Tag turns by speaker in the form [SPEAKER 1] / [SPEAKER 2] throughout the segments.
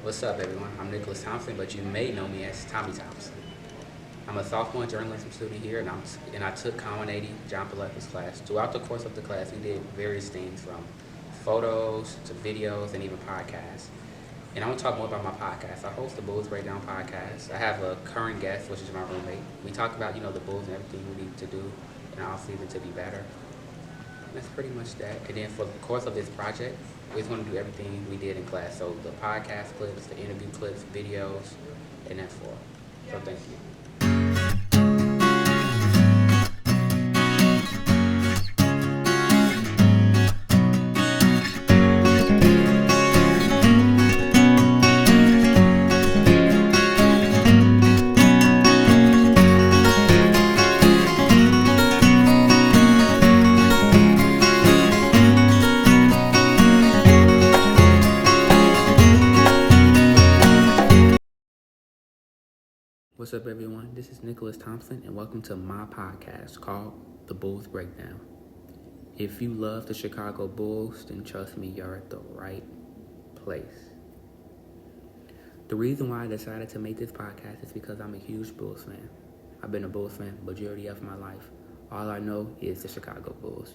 [SPEAKER 1] What's up, everyone? I'm Nicholas Thompson, but you may know me as Tommy Thompson. I'm a sophomore journalism student here, and I took Common 80, John Paletta's class. Throughout the course of the class, we did various things from photos to videos and even podcasts. And I want to talk more about my podcast. I host the Bulls Breakdown podcast. I have a current guest, which is my roommate. We talk about, the Bulls and everything we need to do in our season to be better. That's pretty much that. And then for the course of this project, we're going to do everything we did in class. So the podcast clips, the interview clips, videos, and that's all. So thank you. What's up, everyone? This is Nicholas Thompson, and welcome to my podcast called The Bulls Breakdown. If you love the Chicago Bulls, then trust me, you're at the right place. The reason why I decided to make this podcast is because I'm a huge Bulls fan. I've been a Bulls fan the majority of my life. All I know is the Chicago Bulls.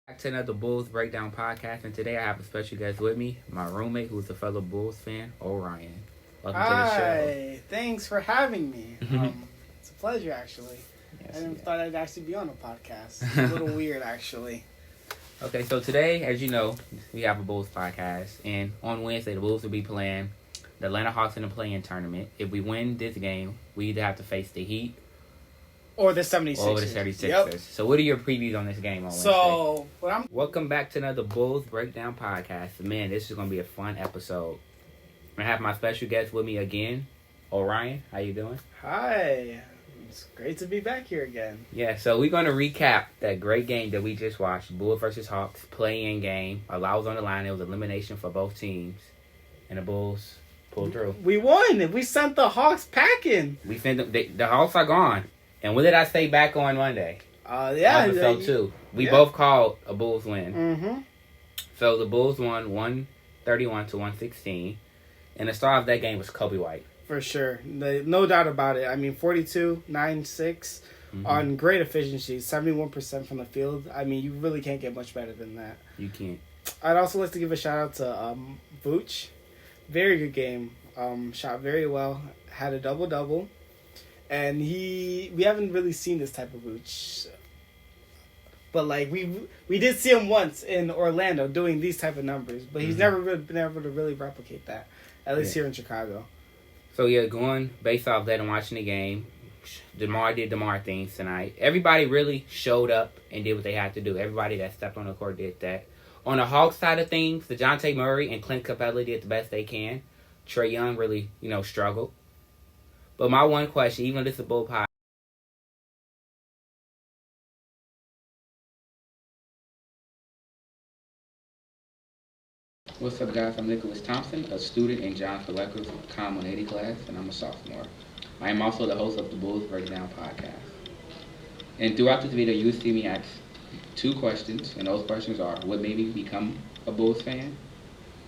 [SPEAKER 1] Back to another Bulls Breakdown podcast, and today I have a special guest with me, my roommate, who's a fellow Bulls fan, Orion. Welcome to the show.
[SPEAKER 2] Hi, thanks for having me. It's a pleasure, actually.
[SPEAKER 1] Yes,
[SPEAKER 2] I never
[SPEAKER 1] yeah.
[SPEAKER 2] thought I'd actually be on a podcast. It's a little weird, actually.
[SPEAKER 1] Okay, so today, as you know, we have a Bulls podcast, and on Wednesday, the Bulls will be playing the Atlanta Hawks in the play-in tournament. If we win this game, we either have to face the Heat
[SPEAKER 2] Or the 76ers.
[SPEAKER 1] or the 76ers.
[SPEAKER 2] Yep.
[SPEAKER 1] So what are your previews on this game on Wednesday?
[SPEAKER 2] So,
[SPEAKER 1] Welcome back to another Bulls Breakdown podcast. Man, this is going to be a fun episode. I have my special guest with me again, Orion. How you doing?
[SPEAKER 2] Hi. It's great to be back here again.
[SPEAKER 1] Yeah, so we're going to recap that great game that we just watched, Bulls versus Hawks, play-in game. A lot was on the line. It was elimination for both teams, and the Bulls pulled through.
[SPEAKER 2] We won. We sent the Hawks packing.
[SPEAKER 1] We sent them, the Hawks are gone. And what did I say back on Monday?
[SPEAKER 2] Yeah.
[SPEAKER 1] Episode 2. We
[SPEAKER 2] yeah.
[SPEAKER 1] both called a Bulls win.
[SPEAKER 2] Mm-hmm.
[SPEAKER 1] So the Bulls won 131 to 116. And the star of that game was Kobe White.
[SPEAKER 2] For sure. No doubt about it. I mean, 42, 9, 6 on great efficiency, 71% from the field. I mean, you really can't get much better than that.
[SPEAKER 1] You can't.
[SPEAKER 2] I'd also like to give a shout out to Vooch. Very good game. Shot very well. Had a double-double. And we haven't really seen this type of Vooch. But like we did see him once in Orlando doing these type of numbers, but he's never really been able to really replicate that, at least here in Chicago.
[SPEAKER 1] So yeah, going based off that and watching the game, DeMar did DeMar things tonight. Everybody really showed up and did what they had to do. Everybody that stepped on the court did that. On the Hawks side of things, DeJounte Murray and Clint Capella did the best they can. Trae Young really, struggled. But my one question, even though this is a Bull Pie, what's up, guys? I'm Nicholas Thompson, a student in John Paletta's Com 180 class, and I'm a sophomore. I am also the host of the Bulls Breakdown podcast. And throughout this video, you will see me ask 2 questions, and those questions are, what made me become a Bulls fan,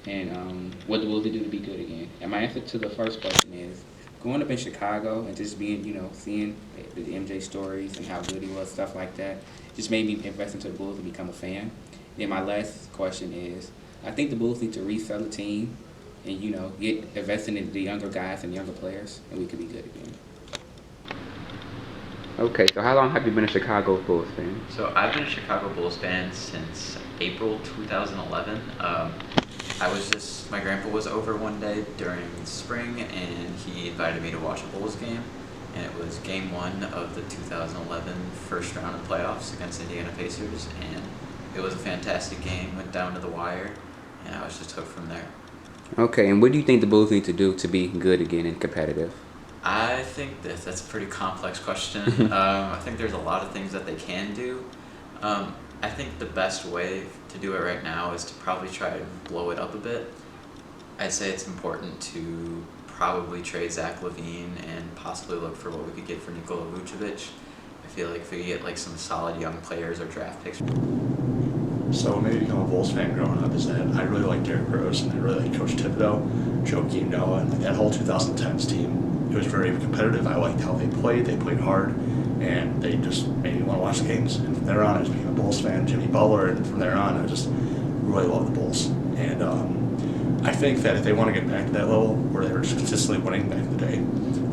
[SPEAKER 1] and what the Bulls did do to be good again. And my answer to the first question is, growing up in Chicago and just being, seeing the MJ stories and how good he was, stuff like that, just made me invest into the Bulls and become a fan. Then my last question is, I think the Bulls need to resell the team and, get invested in the younger guys and younger players, and we could be good again. Okay, so how long have you been a Chicago Bulls fan?
[SPEAKER 3] So I've been a Chicago Bulls fan since April 2011. My grandpa was over one day during spring, and he invited me to watch a Bulls game, and it was game 1 of the 2011 first round of playoffs against Indiana Pacers, and it was a fantastic game, went down to the wire, and I was just hooked from there.
[SPEAKER 1] Okay, and what do you think the Bulls need to do to be good again and competitive?
[SPEAKER 3] I think that's a pretty complex question. I think there's a lot of things that they can do. I think the best way to do it right now is to probably try to blow it up a bit. I'd say it's important to probably trade Zach LaVine and possibly look for what we could get for Nikola Vucevic. I feel like if we get some solid young players or draft picks.
[SPEAKER 4] So what made me become a Bulls fan growing up is that I really like Derrick Rose and I really like Coach Thibodeau, Joakim Noah, and that whole 2010s team. It was very competitive. I liked how they played. They played hard, and they just made me want to watch the games. And from there on, I just became a Bulls fan. Jimmy Butler, and from there on, I just really love the Bulls. And I think that if they want to get back to that level where they were just consistently winning back in the day,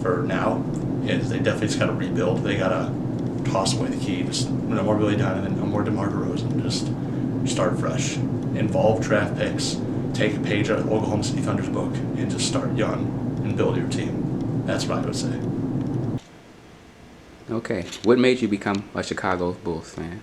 [SPEAKER 4] for now, is they definitely just got to rebuild. They got to toss away the key. Just no more Billy Donovan, no more DeMar DeRozan. Just start fresh. Involve draft picks. Take a page out of Oklahoma City Thunder's book and just start young and build your team. That's what I would say.
[SPEAKER 1] Okay. What made you become a Chicago Bulls fan?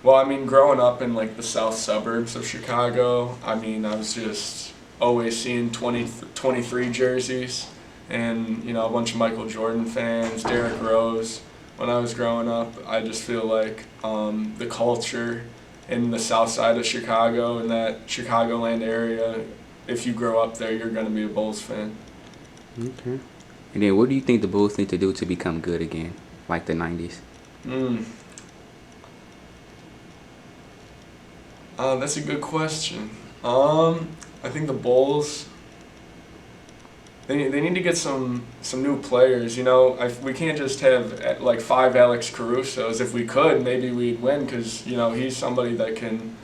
[SPEAKER 5] Well, I mean, growing up in like the south suburbs of Chicago, I mean, I was just always seeing 23 jerseys and, you know, a bunch of Michael Jordan fans, Derrick Rose. When I was growing up, I just feel like the culture in the south side of Chicago, in that Chicagoland area, if you grow up there, you're going to be a Bulls fan.
[SPEAKER 1] Okay. And then what do you think the Bulls need to do to become good again, like the 90s?
[SPEAKER 5] That's a good question. I think the Bulls, they need to get some new players. You know, we can't just have like 5 Alex Carusos. If we could, maybe we'd win, because, you know, he's somebody that can,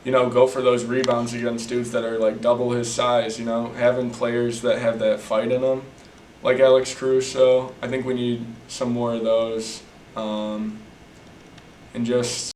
[SPEAKER 5] you know, go for those rebounds against dudes that are like double his size. You know, having players that have that fight in them, like Alex Caruso. I think we need some more of those, and just